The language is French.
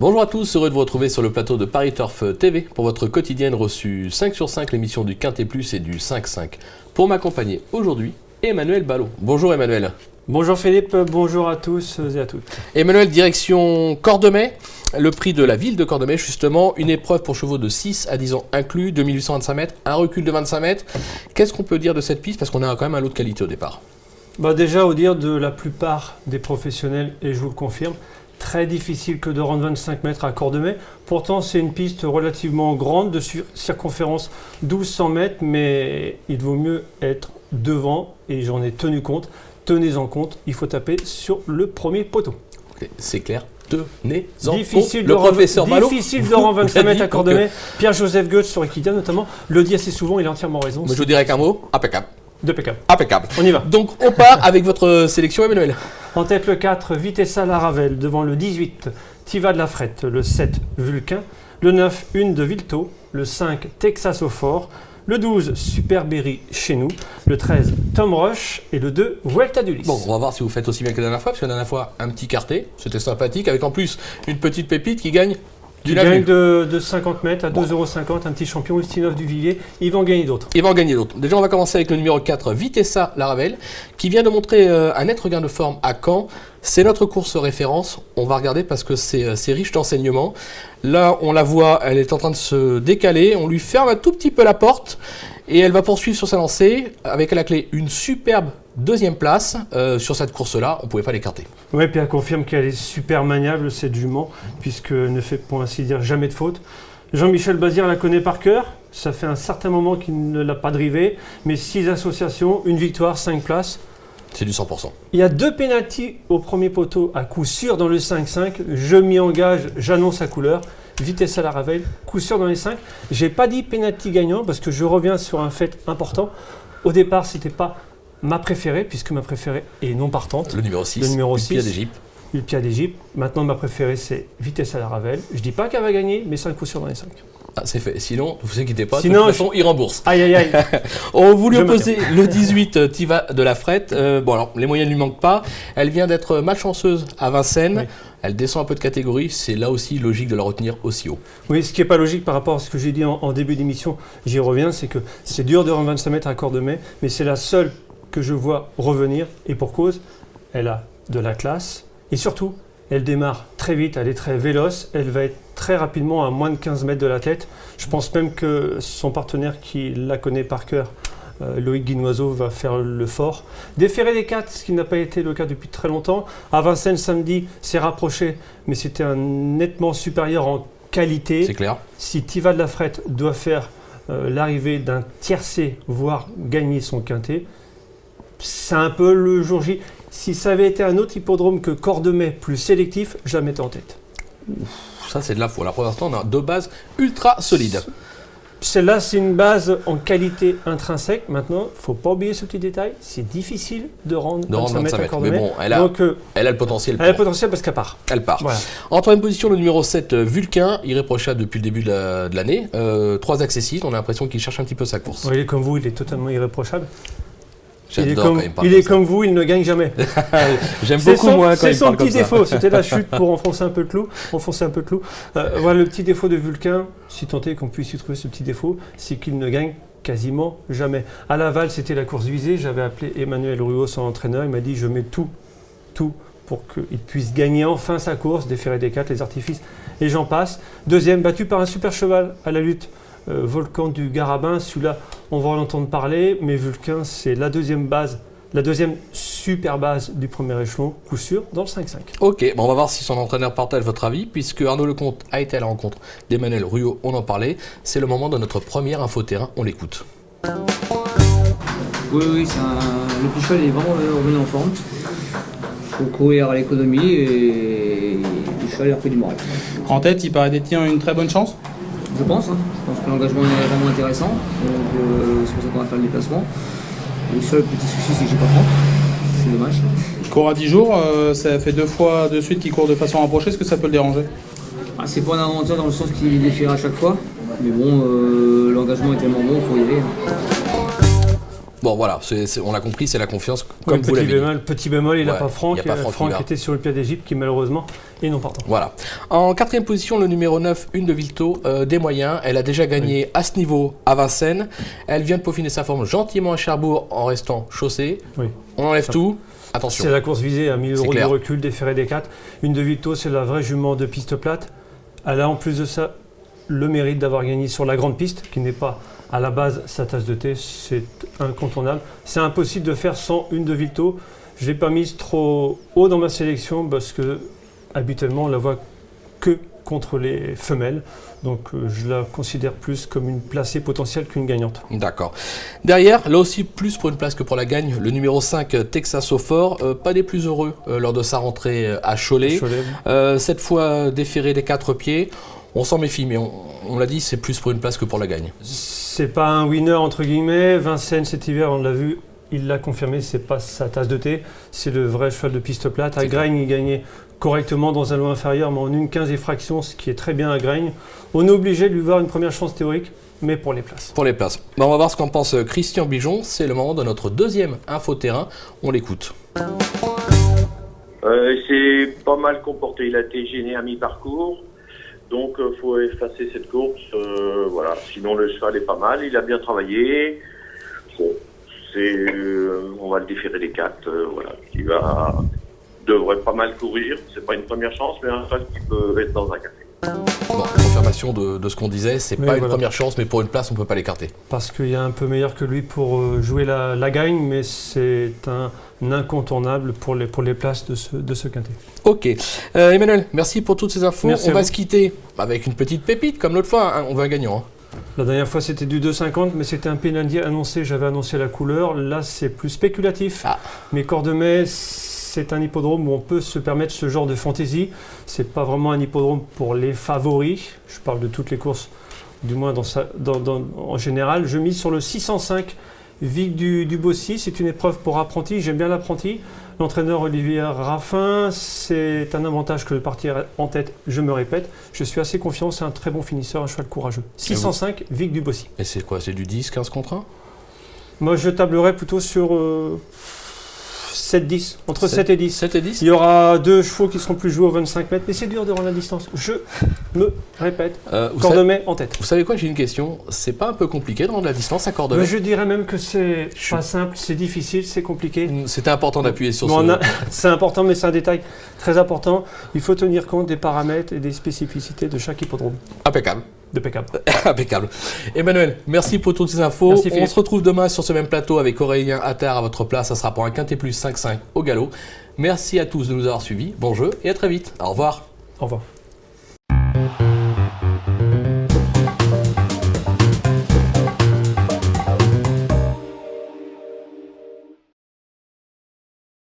Bonjour à tous, heureux de vous retrouver sur le plateau de Paris Turf TV pour votre quotidienne reçue 5 sur 5, l'émission du Quintet Plus et du 5-5. Pour m'accompagner aujourd'hui, Emmanuel Ballot. Bonjour Emmanuel. Bonjour Philippe, bonjour à tous et à toutes. Emmanuel, direction Cordemais, le prix de la ville de Cordemais justement, une épreuve pour chevaux de 6 à 10 ans inclus, 2825 mètres, un recul de 25 mètres. Qu'est-ce qu'on peut dire de cette piste parce qu'on a quand même un lot de qualité au départ? Déjà au dire de la plupart des professionnels, et je vous le confirme, très difficile que de rendre 25 mètres à Cordemais. Pourtant c'est une piste relativement grande de circonférence 1200 mètres, mais il vaut mieux être devant et j'en ai tenu compte. Tenez-en compte, il faut taper sur le premier poteau. C'est clair, tenez-en difficile compte. Le professeur Ballot. Difficile de rendre 25 mètres à Cordemais. Pierre-Joseph Goetz sur Equidia notamment le dit assez souvent, il a entièrement raison. Mais je vous dirais qu'un mot, impeccable. Impeccable. On y va. Donc on part avec votre sélection Emmanuel. En tête le 4, Vitessa La Ravelle, devant le 18, Tiva de la Frette, le 7, Vulcain, le 9, Une de Vilto, le 5, Texas au Fort, le 12, Super Berry chez nous, le 13, Tom Rush et le 2, Vuelta d'Ulysse. Bon, on va voir si vous faites aussi bien que la dernière fois, parce que la dernière fois, un petit quartet, c'était sympathique, avec en plus une petite pépite qui gagne qui gagne de 50 mètres à 2,50 €, un petit champion, Ustinov du Vivier. Ils vont en gagner d'autres. Déjà, on va commencer avec le numéro 4, Vitessa La Ravelle, qui vient de montrer un net regain de forme à Caen. C'est notre course référence. On va regarder parce que c'est riche d'enseignements. Là, on la voit, elle est en train de se décaler. On lui ferme un tout petit peu la porte et elle va poursuivre sur sa lancée avec à la clé une superbe deuxième place sur cette course-là. On ne pouvait pas l'écarter. Oui, puis elle confirme qu'elle est super maniable, cette jument, puisqu'elle ne fait pour ainsi dire jamais de faute. Jean-Michel Bazir la connaît par cœur. Ça fait un certain moment qu'il ne l'a pas drivée, mais 6 associations, une victoire, 5 places. C'est du 100%. Il y a 2 pénaltys au premier poteau à coup sûr dans le 5-5. Je m'y engage, j'annonce la couleur. Vitesse à la Ravelle, coup sûr dans les 5. J'ai pas dit pénalty gagnant parce que je reviens sur un fait important. Au départ, c'était pas ma préférée, puisque ma préférée est non partante. Le numéro 6, Ulpia d'Égypte. Ulpia d'Égypte. Maintenant, ma préférée, c'est Vitesse à la Ravelle. Je dis pas qu'elle va gagner, mais c'est un coup sûr dans les 5. Ah, c'est fait. Sinon, ne vous inquiétez pas, sinon, de toute façon, il rembourse. Aïe, aïe, aïe. On voulait opposer le 18, Tiva de la Frette. Alors, les moyens ne lui manquent pas. Elle vient d'être malchanceuse à Vincennes. Oui. Elle descend un peu de catégorie. C'est là aussi logique de la retenir aussi haut. Oui, ce qui n'est pas logique par rapport à ce que j'ai dit en début d'émission, j'y reviens, c'est que c'est dur de rendre 25 mètres à Cordemais, mais c'est la seule que je vois revenir. Et pour cause, elle a de la classe. Et surtout, elle démarre très vite, elle est très véloce, elle va être très rapidement à moins de 15 mètres de la tête. Je pense même que son partenaire qui la connaît par cœur, Loïc Guinoiseau, va faire le fort. Déféré des 4, ce qui n'a pas été le cas depuis très longtemps. À Vincennes samedi, c'est rapproché, mais c'était un nettement supérieur en qualité. C'est clair. Si Tiva de la Frette doit faire l'arrivée d'un tiercé, voire gagner son quintet, c'est un peu le jour J. Si ça avait été un autre hippodrome que Cordemais plus sélectif, je la mettais en tête. Ça, c'est de la foi. Là, pour l'instant, on a 2 bases ultra solides. Celle-là, c'est une base en qualité intrinsèque. Maintenant, il ne faut pas oublier ce petit détail. C'est difficile de rendre 25 mètres à Cordemais. Mais bon, elle a le potentiel. Elle a le potentiel parce qu'elle part. Elle part. Voilà. En troisième position, le numéro 7, Vulcain, irréprochable depuis le début de l'année. 3 accessibles. On a l'impression qu'il cherche un petit peu sa course. Oui, il est comme vous, il est totalement irréprochable. Il est comme vous, il ne gagne jamais. J'aime beaucoup moi quand c'est il son parle petit comme ça. défaut. C'était la chute pour enfoncer un peu le clou. Voilà le petit défaut de Vulcain, si tant est qu'on puisse y trouver ce petit défaut, c'est qu'il ne gagne quasiment jamais. À Laval, c'était la course visée. J'avais appelé Emmanuel Ruot, son entraîneur. Il m'a dit je mets tout pour qu'il puisse gagner enfin sa course, déférer des 4, les artifices et j'en passe. Deuxième, battu par un super cheval à la lutte. Volcan du Garabin, celui-là, on va en entendre parler, mais Vulcain, c'est la deuxième super base du premier échelon, coup sûr, dans le 5-5. Ok, on va voir si son entraîneur partage votre avis, puisque Arnaud Lecomte a été à la rencontre d'Emmanuel Ruot, on en parlait. C'est le moment de notre premier infoterrain, on l'écoute. Oui, le petit cheval est vraiment revenu en forme. Il faut courir à l'économie et le cheval a repris du moral. En tête, il paraît détenir une très bonne chance. Je pense que l'engagement est vraiment intéressant, donc c'est pour ça qu'on va faire le déplacement. Le seul petit souci, c'est que j'ai pas franc, c'est dommage. Il court à 10 jours, ça fait 2 fois de suite qu'il court de façon rapprochée, est-ce que ça peut le déranger? C'est pas un avantage dans le sens qu'il défiera à chaque fois, mais bon, l'engagement est tellement bon, il faut y aller. Bon, voilà, on l'a compris, c'est la confiance, comme vous l'avez dit. Petit bémol, il n'a Ouais, pas Franck. il y a pas Franck Franck Hubert. était sur le pied d'Égypte, qui malheureusement est non partant. Voilà. En 4e position, le numéro 9, Une de Vilto, des moyens. Elle a déjà gagné à ce niveau à Vincennes. Elle vient de peaufiner sa forme gentiment à Cherbourg en restant chaussée. Oui. On enlève tout. Attention. C'est la course visée à 1000 euros de clair. recul, déféré des 4. Une de Vito, c'est la vraie jument de piste plate. Elle a en plus de ça le mérite d'avoir gagné sur la grande piste, qui n'est pas à la base sa tasse de thé, c'est incontournable. C'est impossible de faire sans Une de Vito. Je ne l'ai pas mise trop haut dans ma sélection parce que habituellement on la voit que contre les femelles. Donc je la considère plus comme une placée potentielle qu'une gagnante. D'accord. Derrière, là aussi, plus pour une place que pour la gagne, le numéro 5, Texas au fort, pas des plus heureux lors de sa rentrée à Cholet. Cette fois déféré des 4 pieds. On s'en méfie, mais on l'a dit, c'est plus pour une place que pour la gagne. C'est pas un winner entre guillemets. Vincennes cet hiver, on l'a vu, il l'a confirmé, c'est pas sa tasse de thé. C'est le vrai cheval de piste plate. À Graigne, il gagnait correctement dans un lot inférieur, mais en 1,15 et fraction, ce qui est très bien à Graigne. On est obligé de lui voir une première chance théorique, mais pour les places. Pour les places. On va voir ce qu'en pense Christian Bijon. C'est le moment de notre deuxième info-terrain. On l'écoute. C'est pas mal comporté. Il a été gêné à mi-parcours. Donc, il faut effacer cette course. Voilà. Sinon, le cheval est pas mal. Il a bien travaillé. Bon, on va le déférer des 4. Voilà. Il devrait pas mal courir. C'est pas une première chance, mais un cheval qui peut être dans un café. Bon, confirmation de ce qu'on disait. C'est pas une première chance, mais pour une place, on peut pas l'écarter. Parce qu'il y a un peu meilleur que lui pour jouer la gagne, mais c'est un incontournable pour les places de ce quintet. Ok. Emmanuel, merci pour toutes ces infos. Merci on va se quitter avec une petite pépite, comme l'autre fois. Hein. On veut un gagnant. Hein. La dernière fois, c'était du 2,50, mais c'était un pénalier annoncé. J'avais annoncé la couleur. Là, c'est plus spéculatif. Mais Cordemais, c'est un hippodrome où on peut se permettre ce genre de fantaisie. C'est pas vraiment un hippodrome pour les favoris. Je parle de toutes les courses, du moins en général. Je mise sur le 605 Vic du Bossy. C'est une épreuve pour apprenti. J'aime bien l'apprenti. L'entraîneur Olivier Raffin, c'est un avantage que de partir en tête, je me répète. Je suis assez confiant, c'est un très bon finisseur, un cheval courageux. 605 Vic du Bossy. Et c'est quoi? C'est du 10, 15 contre 1? Moi, je tablerais plutôt sur 7-10, entre 7 et 10. 7 et 10. Il y aura 2 chevaux qui seront plus joués aux 25 mètres, mais c'est dur de rendre la distance. Je me répète, Cordemais en tête. Vous savez quoi, j'ai une question. C'est pas un peu compliqué de rendre la distance à Cordemais? Mais je dirais même que c'est pas simple, c'est difficile, c'est compliqué. C'était important d'appuyer sur C'est important, mais c'est un détail très important. Il faut tenir compte des paramètres et des spécificités de chaque hippodrome. Impeccable. Impeccable. Emmanuel, merci pour toutes ces infos. Merci, on se retrouve demain sur ce même plateau avec Aurélien Attard à votre place. Ça sera pour un quintet plus 5-5 au galop. Merci à tous de nous avoir suivis. Bon jeu et à très vite. Au revoir. Au revoir.